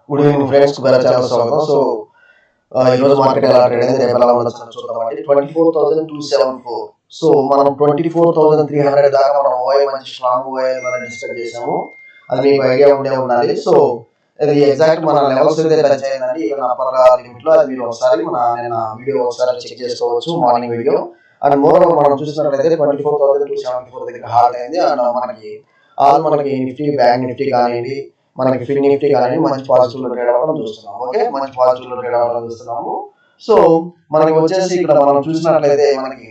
Good evening friends, Kubera channel స్వాగతం. So ఈ రోజు మార్కెట్ ఎలా ట్రేడ్ అయింది, రేపు ఎలా ఉండొచ్చు చూద్దామండి. 24,274. సో మనం 24,300 దాకా మనం ఓఐ మంచి స్ట్రాంగ్ ఓఐ డిస్కస్ చేసాము. అది మీకు ఐడియా ఉండాలి. సో అది ఎగ్జాక్ట్ మన లెవెల్స్ అయితే టచ్ అయిందండి. ఈవెన్ అప్పర్ లిమిట్ లో అది మీరు ఒకసారి నేను వీడియో ఒకసారి చెక్ చేసుకోవచ్చు, మార్నింగ్ వీడియో. అండ్ మోర్ మనం చూసినట్లయితే 24,274 దగ్గర హాల్ట్ అయింది. అండ్ మనకి నిఫ్టీ, బ్యాంక్ నిఫ్టీ కానివ్వండి, మనకి ఫిన్ నిఫ్టీ కానీ మంచి పాజిటివ్ ట్రేడ్ అవ్వడం చూస్తున్నాము. ఓకే, మంచి పాజిటివ్ ట్రేడ్ అవ్వడం చూస్తున్నాము. సో మనకి వచ్చేసి ఇక్కడ మనం చూసినట్లయితే మనకి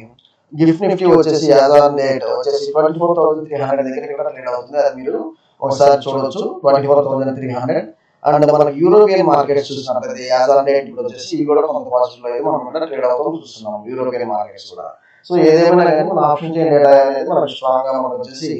గిఫ్ట్ నిఫ్టీ వచ్చేసి యాజ్ ఆన్ డేట్ వచ్చేసి 24,300 దగ్గర ఇక్కడ ట్రేడ్ అవుతుంది. అది మీరు ఒకసారి చూడొచ్చు, 24,300. అండ్ మనకి యూరోపియన్ మార్కెట్స్ చూసినట్లయితే యాజ్ ఆన్ డేట్ ఇప్పుడు వచ్చేసి ఇవి కూడా కొంత పాజిటివ్ అయితే మనం ట్రేడ్ అవుతాం చూస్తున్నాం, యూరోపియన్ మార్కెట్స్ కూడా. సో ఏదేమైనా కానీ మన ఆప్షన్ చైన్ డేటా అనేది మనకి స్ట్రాంగ్ గా మనకు వచ్చేసి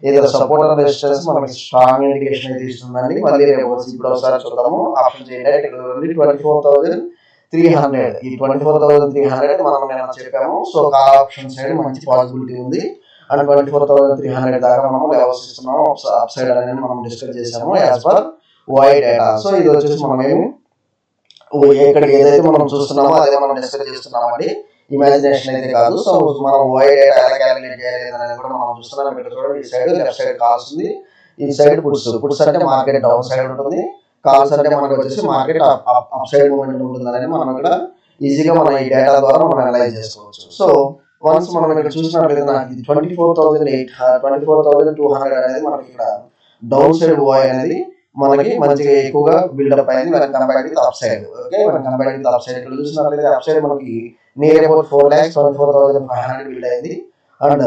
ఏదో సపోర్ట్ అండ్ రెసిస్టెన్స్ మనకి స్ట్రాంగ్ ఇండికేషన్ అయితే ఇస్తుందండి. మళ్ళీ రేపు ఇప్పుడు ఒకసారి చూద్దాము. ఆప్షన్ చేయండి 24,300. ఈ 24,300 మనం నేను చెప్పాము. సో కాల్ ఆప్షన్ సైడ్ మంచి పాసిబిలిటీ ఉంది. అండ్ 24,300 దాకా మనం లెవెల్స్ ఇస్తున్నాము. అప్ సైడ్ అనేది మనం డిస్కస్ చేసాము యాజ్ పర్ ఓఐ డేటా. సో ఇది వచ్చేసి మనం ఇక్కడ ఏదైతే మనం చూస్తున్నామో అదే మనం డిస్కస్ చేస్తున్నామండి, ఇమాజినేషన్ అయితే కాదు. సో మనం ఓఐ డేటా ఎలా క్యాలిక్యులేట్ చేయాలి అనేది కూడా మనం చూస్తున్నాం. ఇక్కడ చూడండి, ఈ సైడ్ లెఫ్ట్ సైడ్ కాల్స్ ఉంది, ఈ సైడ్ పుట్స్ అంటే మార్కెట్ డౌన్ సైడ్ ఉంటుంది, కాల్స్ అంటే మనకు వచ్చేసి మార్కెట్ అప్ సైడ్ మూవ్మెంట్ ఉంటుంది అనేది మనం ఇక్కడ ఈజీగా మనం ఈ డేటా ద్వారా మనం అనలైజ్ చేసుకోవచ్చు. సో వన్స్ మనం ఇక్కడ చూసినట్లయితే నాకు ఇది 24,200 అనేది మనకి ఇక్కడ డౌన్ సైడ్ ఓఐ అనేది మనకి మంచిగా ఎక్కువగా బిల్డప్ అయింది when compared with up side. Okay, when compared with up side ఇక్కడ చూసినట్లయితే అప్ సైడ్ మనకి నియర్ అబౌట్ 4,24,500 బిల్డ్ అయింది. అండ్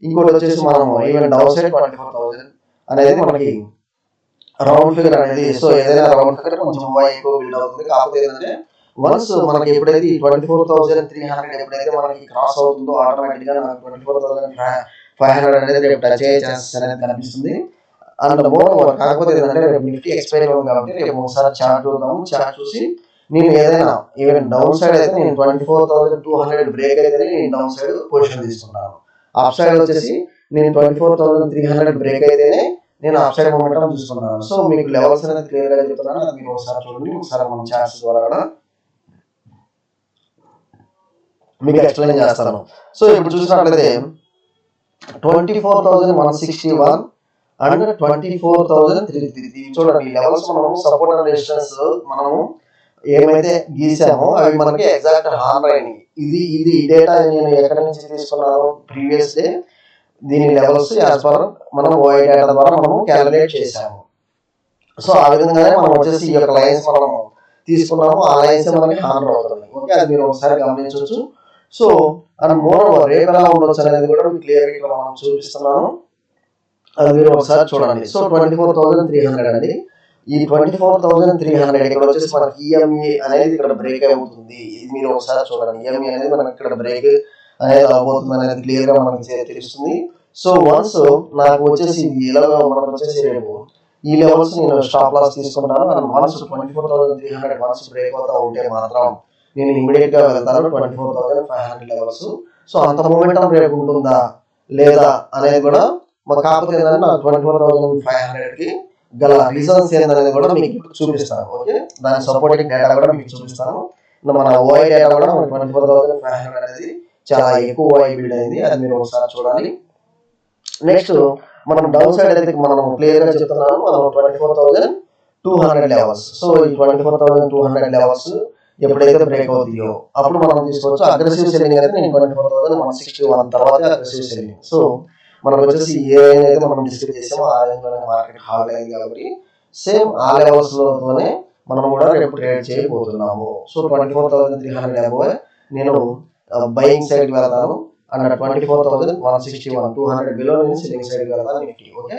ఇంకోటి వచ్చేసి మనం ఈవెన్ డౌన్ సైడ్ 24,000 అనేది మనకి రౌండ్ ఫిగర్ అనేది. సో ఏదైనా రౌండ్ ఫిగర్ కొంచెం ఎక్కువ బిల్డ్ అవుతుంది. కాకపోతే ఏంటంటే వన్స్ మనకి ఎప్పుడైతే 24,300 ఎప్పుడైతే మనకి క్రాస్ అవుతుందో ఆటోమేటిక్ గా మనకి 24,500 అనేది రేపు టచ్ అయ్యే ఛాన్సెస్ అనేది కనిపిస్తుంది. అండ్ మోర్ ఓవర్ కాకపోతే ఏంటంటే రేపు నిఫ్టీ ఎక్స్పైర్ అవుతుంది కాబట్టి రేపు ఒకసారి చార్ట్ చూద్దాము. చార్ట్ చూసి నేను ఏదైనా ఈవెన్ డౌన్ సైడ్ అయితే నేను 24,200 బ్రేక్ అయితే నేను డౌన్ సైడ్ పొజిషన్ తీసుకుంటాను. అప్ సైడ్ వచ్చేసి నేను 24,300 బ్రేక్ అయితేనే నేను అప్ సైడ్ మొమెంటం చూసుకుంటాను. సో మీకు లెవెల్స్ అనేది క్లియర్ గా చెప్తున్నాను, అది మీరు ఒకసారి చూడండి. ఒకసారి మనం చార్ట్స్ ద్వారా కూడా మీకు ఎక్స్ప్లెయిన్ చేస్తాను. సో ఇప్పుడు చూసినట్లయితే 24,161 అండ్ 24,333 చూడండి, ఈ లెవెల్స్ మనం సపోర్ట్ అండ్ రెసిస్టెన్స్ మనము ఏమైతే గీసామో అవి మనకి ఎగ్జాక్ట్ హార్మర్ అయినాయి. ఇది డేటా నేను ఎక్కడి నుంచి తీసుకున్నాను, ప్రీవియస్ డే దీని లెవెల్స్ యాజ్ పర్ మనం ఓఐ డేటా ద్వారా మనం క్యాలిక్యులేట్ చేసాము. సో ఆ విధంగానే మనం వచ్చేసి ఈ యొక్క లైన్స్ మనం తీసుకున్నాము, ఆ లైన్స్ మనకి హార్మర్ అవుతున్నాయి. ఓకే, అది మీరు ఒకసారి గమనించవచ్చు. సో అండ్ మోర్ ఓవర్ రేపు ఎలా ఉండొచ్చు అనేది కూడా క్లియర్ గా మనం చూపిస్తున్నాను, అది మీరు ఒకసారి చూడండి. సో 24,300 అండి. ఈ 24,300 ఇక్కడ వచ్చేసి మనకి ఈఎంఈ అనేది ఇక్కడ బ్రేక్ అవుతుంది. ఇది మీరు ఒకసారి చూడండి, ఈఎంఈ అనేది మనకి ఇక్కడ బ్రేక్ అనేది అవబోతుంది అనేది క్లియర్ గా మనకి తెలుస్తుంది. సో వన్స్ నాకు వచ్చేసి ఇలా మనకు వచ్చేసి రేపు ఈ లెవెల్స్ నేను స్టాప్ లాస్ తీసుకుంటాను. వన్స్ 24,300 వన్స్ బ్రేక్ అవుతా ఉంటే మాత్రం నేను ఇమీడియట్ గా వెళ్తాను 24,500 లెవెల్స్. సో అంత మూమెంటం రేపు ఉంటుందా లేదా అనేది కూడా కాకపోతే ఏంటంటే నాకు 24,500 కి గల రీజన్స్ ఏంటనేది కూడా మీకు చూపిస్తాను. ఓకే, దాని సపోర్టింగ్ డేటా కూడా మీకు చూపిస్తాను. మన ఓఐ డేటా కూడా 24,500 అనేది చాలా ఎక్కువ ఓఐ బిల్డ్ అయింది, అది మీరు ఒకసారి చూడాలి. నెక్స్ట్ మనం డౌన్ సైడ్ అయితే మనం క్లియర్ గా చెప్తున్నాను, మనం 24,200 లెవెల్స్. సో ఈ 24,200 లెవెల్స్ ఎప్పుడైతే బ్రేక్ అవుతాయో అప్పుడు మనం తీసుకోవచ్చు. అగ్రెసివ్ సెల్లింగ్ అయితే నేను 24,161 తర్వాత అగ్రెసివ్ సెల్లింగ్. సో మనం వచ్చేసి ఏదైతే మనం డిస్కస్ చేసామో ఆ రేంజ్లోనే మార్కెట్ హాల్డ్ అయింది కాబట్టి సేమ్ ఆ లెవెల్స్ లోనే మనం కూడా రేపు ట్రేడ్ చేయబోతున్నాము. సో 24,300 అబోవ్ నేను బయింగ్ సైడ్ వెళ్తాను. అండ్ 24,161 200 బిలో నేను సెల్లింగ్ సైడ్ వెళ్తాను నిఫ్టీ. ఓకే,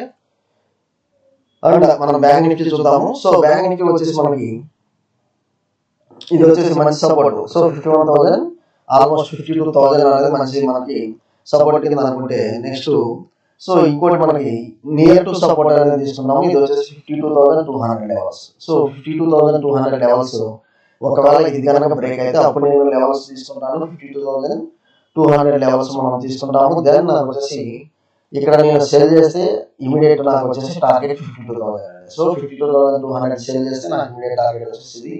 అండ్ మనం బ్యాంక్ నిఫ్టీ చూద్దాము. సో బ్యాంక్ నిఫ్టీ వచ్చేసి మనకి ఇది వచ్చేసి మంచి సపోర్ట్. సో 51,000 ఆల్మోస్ట్ 52,000 అనేది మంచి మనకి సపోర్ట్ కింద అనుకుంటే నెక్స్ట్ సో ఇంకోటి మనకి నియర్ టు సపోర్ట్ అనేది తీసుకున్నాము. ఇది వచ్చేసి 52,200 లెవెల్స్. సో 52,200 లెవెల్స్ ఒకవేళ ఇది కనుక బ్రేక్ అయితే అప్పుడు నేను లెవెల్స్ తీసుకుంటాను. 52,200 లెవెల్స్ మనం తీసుకుంటాము. దెన్ నాకు వచ్చేసి ఇక్కడ నేను సెల్ చేస్తే ఇమీడియట్ నాకు వచ్చేసి టార్గెట్ 52,000. సో 52,200 సేల్ చేస్తే నాకు ఇమీడియట్ టార్గెట్ వచ్చేసి.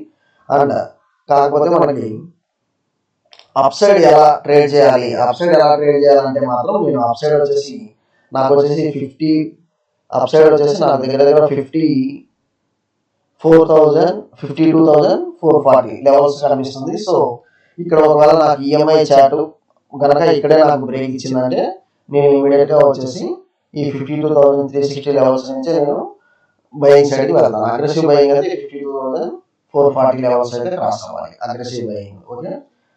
అండ్ కాకపోతే మనకి అప్ సైడ్ ఎలా ట్రేడ్ చేయాలంటే మాత్రం నేను అప్ సైడ్ వచ్చేసి నాకు వచ్చేసి 50 అప్ సైడ్ వచ్చేసి నాకు దగ్గర 52,440 లెవెల్స్ కనిపిస్తుంది. సో ఇక్కడ ఒకవేళ నాకు ఈఎంఐ చార్ట్ కనుక ఇక్కడే నాకు బ్రేక్ ఇచ్చిందంటే నేను ఇమీడియట్ గా వచ్చేసి ఈ 52,360 లెవెల్స్ నుంచి నేను బయింగ్ సైడ్కి వెళ్తాను. అగ్రెసివ్ బయింగ్ అయితే 52,440 లెవెల్స్ అయితే క్రాస్ అవ్వాలి. Aggressive buying okay.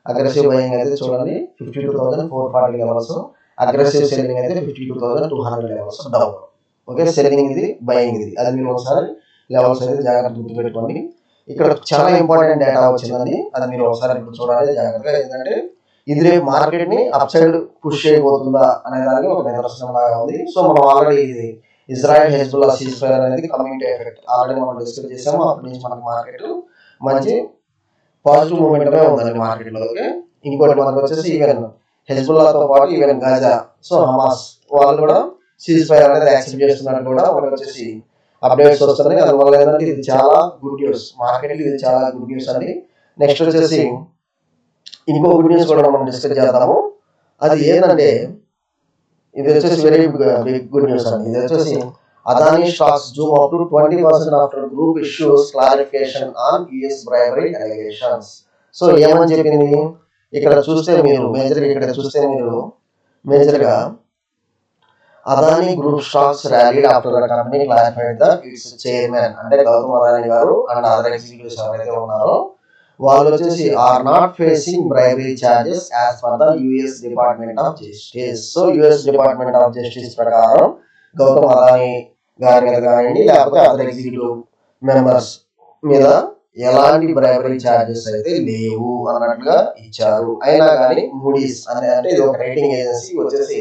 Aggressive buying అయితే చూడండి 52,440 లెవెల్స్, అగ్రెసివ్ సెల్లింగ్ అయితే 52,200 లెవెల్స్ డౌన్. ఓకే, సెల్లింగ్ ఇది, బయింగ్ ఇది. అది మీరు ఒకసారి లెవెల్స్ అయితే జాగ్రత్త గుర్తుపెట్టుకోండి. ఇక్కడ చాలా ఇంపార్టెంట్ డేటా వచ్చిందండి, అది మీరు ఒకసారి ఇప్పుడు చూడాలి జాగ్రత్తగా. ఏంటంటే ఇది రేపు మార్కెట్ ని అప్ సైడ్ పుష్ చేయబోతుందా అనే దానికి ఒక నిదర్శనం లాగా ఉంది. సో మనం ఆల్రెడీ ఇది ఇజ్రాయెల్ హెజ్బుల్లా సీజ్ ఫైర్ అనేది కమ్యూనిటీ ఎఫెక్ట్ ఆల్రెడీ మనం డిస్కస్ చేసాము. అప్పటి నుంచి మనకి మార్కెట్ మంచి పాజిటివ్ మూమెంటమే ఉందండి మార్కెట్ లో. ఓకే, ఇంకోటి మనకు వచ్చేసి ఈవెన్ హెజ్బుల్లాతో పాటు ఈవెన్ గాజా, సో హమాస్ వాళ్ళు కూడా సీజ్ ఫైర్ అనేది యాక్సెప్ట్ చేస్తున్నట్టు కూడా మనకు వచ్చేసి అప్డేట్స్ వస్తున్నాయి. అందువల్ల ఏంటంటే ఇది చాలా గుడ్ న్యూస్, మార్కెట్ ఇది చాలా గుడ్ న్యూస్ అండి. నెక్స్ట్ వచ్చేసి ఇంకో గుడ్ న్యూస్ కూడా మనం డిస్కస్ చేద్దాము. అది ఏంటంటే ఇది వచ్చేసి వెరీ బిగ్ గుడ్ న్యూస్ అండి. ఇది వచ్చేసి Adani stocks Zoom up to 20% after group issues clarification on US bribery allegations. So ఏమని చెప్పింది ఇక్కడ చూస్తే మీరు మేజర్గా Adani group stocks rallied after the company clarified the it's chairman అంటే గౌతమ్ అదానీ గారు అండ్ అదర్ ఎగ్జిక్యూటివ్స్ ఎవరైతే ఉన్నారో వాళ్ళు వచ్చేసి are not facing bribery charges as per the US department of justice. So US department of justice ప్రకారం గౌతమ్ అదానీ గారి మీద కానివ్వండి లేకపోతే అదర్ ఎగ్జిక్యూటివ్ మెంబర్స్ మీద ఎలాంటి బ్రైబరీ చార్జెస్ అయితే లేవు అన్నట్లుగా ఇచ్చారు. అయినా కానీ మూడీస్ అంటే ఇది ఒక రేటింగ్ ఏజెన్సీ వచ్చేసి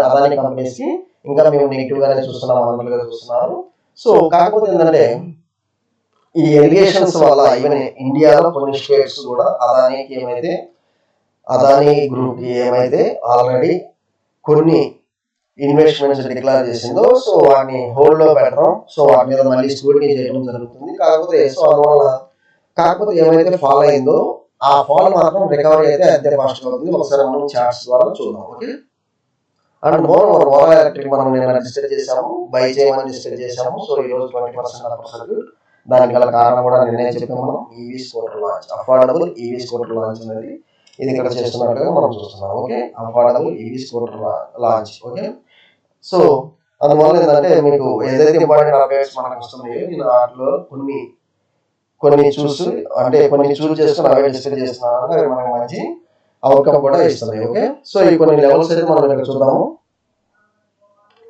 అదానీ కంపెనీస్ కి ఇంకా మేము నెగిటివ్ గానే చూస్తున్నాం అన్నట్లుగా చూస్తున్నారు. సో కాకపోతే ఏంటంటే ఈ ఎలిగేషన్స్ వల్ల ఈవెన్ ఇండియాలో కొన్ని స్టేట్స్ కూడా అదానీ గ్రూప్ కి ఏమైతే ఆల్రెడీ కొన్ని ఇన్వెస్ట్మెంట్స్ డిక్లేర్ చేసిందో సో వాటిని హోల్డ్ లో పెట్టడం, సో వాటి మీద మళ్ళీ స్క్రూటినీ చేయడం జరుగుతుంది. కాకపోతే ఏమైతే ఫాల్ అయిందో ఆ ఫాల్ మాత్రం రికవరీ అయితే అంతే ఫాస్ట్ అవుతుంది. ఒకసారి మనం చార్ట్స్ ద్వారా చూద్దాం. Okay, and more Ola electric మనం నిన్న డిస్కస్ చేసాము, బై చేయమని డిస్కస్ చేసాము. సో ఈ రోజు 20% దానికి గల కారణం కూడా నిన్నే చెప్పాము మనం. EV scooter launch, affordable EV scooter launch అనేది ఇది ఇక్కడ చేస్తున్నట్టుగా మనం చూస్తున్నాం. Okay, affordable EV scooter launch. Okay, so అందువల్ల ఏంటంటే మీకు ఏదైతే ఇంపార్టెంట్ అప్డేట్స్ మనకు వస్తున్నాయో నేను వాటిలో కొన్ని చూస్ చేసుకుని అవే డిస్కస్ చేస్తున్నాను. అవి మనకు మంచి అవుట్కమ్ కూడా ఇస్తున్నాయి. ఓకే, సో ఈ కొన్ని లెవెల్స్ అయితే మనం ఇక్కడ చూద్దాము.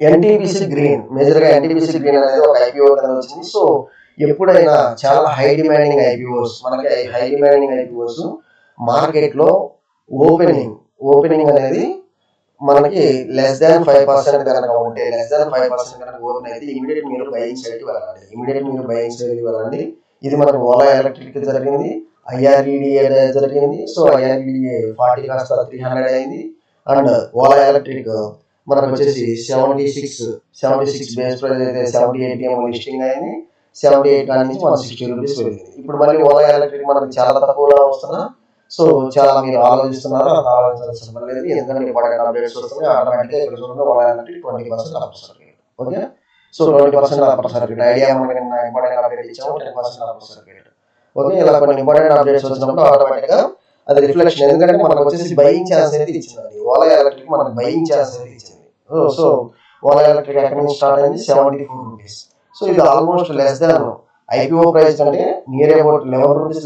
ఎన్టీపీసీ గ్రీన్, మేజర్ గా ఎన్టీపీసీ గ్రీన్ అనేది ఒక ఐపీఓ కింద వచ్చింది. సో ఎప్పుడైనా చాలా హై డిమాండింగ్ ఐపీఓస్ మార్కెట్ లో ఓపెనింగ్ అనేది మనకి లెస్ దాన్ 5% కనుక ఉంటే, ఓపెన్ అయితే ఇమీడియట్ మీరు బయింగ్ సైడ్కి వెళ్ళండి. ఇది మనకు ఓలా ఎలక్ట్రిక్ జరిగింది, ఐఆర్ఈడిఏ జరిగింది. సో ఐఆర్ఈడిఏ 40 కాస్త 300 అయింది. అండ్ ఓలా ఎలక్ట్రిక్ మనకు వచ్చేసి 76 బేస్ ప్రైస్ అయితే 78 ఏమో లిస్టింగ్ అయింది. 78 కాడి నుంచి మన 60 రూపీస్ పెరిగింది. ఇప్పుడు మళ్ళీ ఓలా ఎలక్ట్రిక్ మనకు చాలా తక్కువలో వస్తున్నా. సో చాలా మీరు ఆలోచిస్తున్నారు, ఆలోచించాల్సిన పని లేదు. ఎందుకంటే ఇంపార్టెంట్ అప్డేట్స్ వస్తున్నాయి. ఆటోమేటిక్గా ఇక్కడ చూడండి Ola electric 20% upper circuit. Okay, so 20% upper circuit idea మనకి ఇంపార్టెంట్ అప్డేట్ ఇచ్చాము, 10% అప్పర్ సర్క్యూట్. ఓకే, ఇలా కొన్ని ఇంపార్టెంట్ అప్డేట్స్ వచ్చినప్పుడు ఆటోమేటిక్ గా అది రిఫ్లెక్షన్. ఎందుకంటే మనకు వచ్చేసి బయింగ్ ఛాన్స్ అయితే ఇచ్చింది ఓలా ఎలక్ట్రిక్, మనకు బయింగ్ ఛాన్స్ అయితే ఇచ్చింది. సో ఓలా ఎలక్ట్రిక్ ఎక్కడి నుంచి స్టార్ట్ అయింది 74 రూపీస్. సో ఇది almost less than IPO price కంటే near about 11 rupees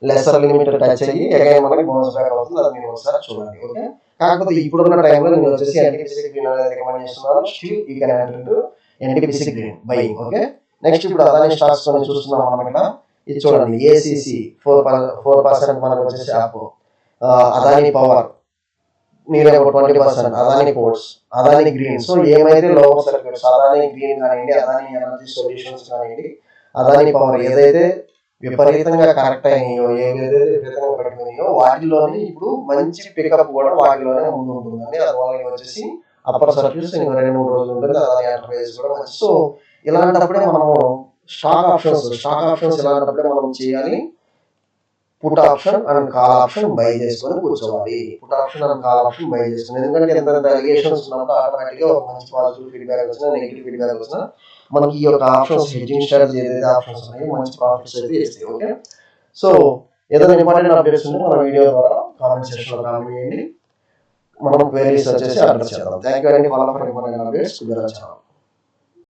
lesser limit touch అయ్యి అగైన్ మనకి బౌన్స్ బ్యాక్ అవుతుంది. అది మీరు ఒకసారి చూడండి. ఓకే, కాకపోతే ఇప్పుడున్న టైంలో నేను వచ్చేసి ఎన్టీపీసీ గ్రీన్ అనేది రికమెండ్ చేస్తున్నాను. Still you can enter into NTPC green buying. Okay, next ఇప్పుడు అదానీ స్టాక్స్ చూస్తున్నాం మనం ఇక్కడ. ఇది చూడండి ఏసీసీ 4% మనకు వచ్చేసి up, Adani power near about 20%, Adani ports, Adani green. So ఏమైతే లోవర్ సర్క్యూట్స్ అదానీ గ్రీన్ కానివ్వండి, అదానీ ఎనర్జీ సొల్యూషన్స్ కానివ్వండి, అదానీ పవర్ ఏదైతే విపరీతంగా కరెక్ట్ అయినాయో, ఏదైతే విపరీతంగా పడిపోయినాయో వాటిలోనే ఇప్పుడు మంచి పికప్ కూడా వాటిలోనే ముందు ఉంటుందండి. అందువల్ల వచ్చేసి అప్పర్ సర్క్యూట్స్ ఇంకా 2-3 రోజులు ఉంటుంది, అదాని ఎంటర్ప్రైజెస్ కూడా మంచి. సో ఇలాంటప్పుడే మనము స్టాక్ ఆప్షన్స్ ఇలాంటప్పుడే మనం చేయాలి. Put option and call option by చేసుకొని కూర్చోవాలి. Put option and call option by చేసుకుని, ఎందుకంటే ఎంత అలిగేషన్స్ ఉన్నప్పుడు ఆటోమేటిక్గా ఒక మంచి పాజిటివ్ ఫీడ్బ్యాక్ వచ్చినా నెగిటివ్ ఫీడ్బ్యాక్ వచ్చినా మనకి ఈ యొక్క ఆప్షన్స్ హెడ్జింగ్ స్ట్రాటజీ ఏదైతే ఆప్షన్స్ ఉన్నాయి మంచి ప్రాఫిట్స్ అయితే ఇస్తాయి. ఓకే, సో ఏదైనా ఇంపార్టెంట్ అప్డేట్స్ ఉంటే మన వీడియో ద్వారా కామెంట్ సెక్షన్లో కామెంట్ చేయండి, మనం క్వైరీస్ వచ్చేసి అడ్రస్ చేద్దాం. థ్యాంక్ యూ అండి ఫర్ ఇంపార్టెంట్ అప్డేట్స్.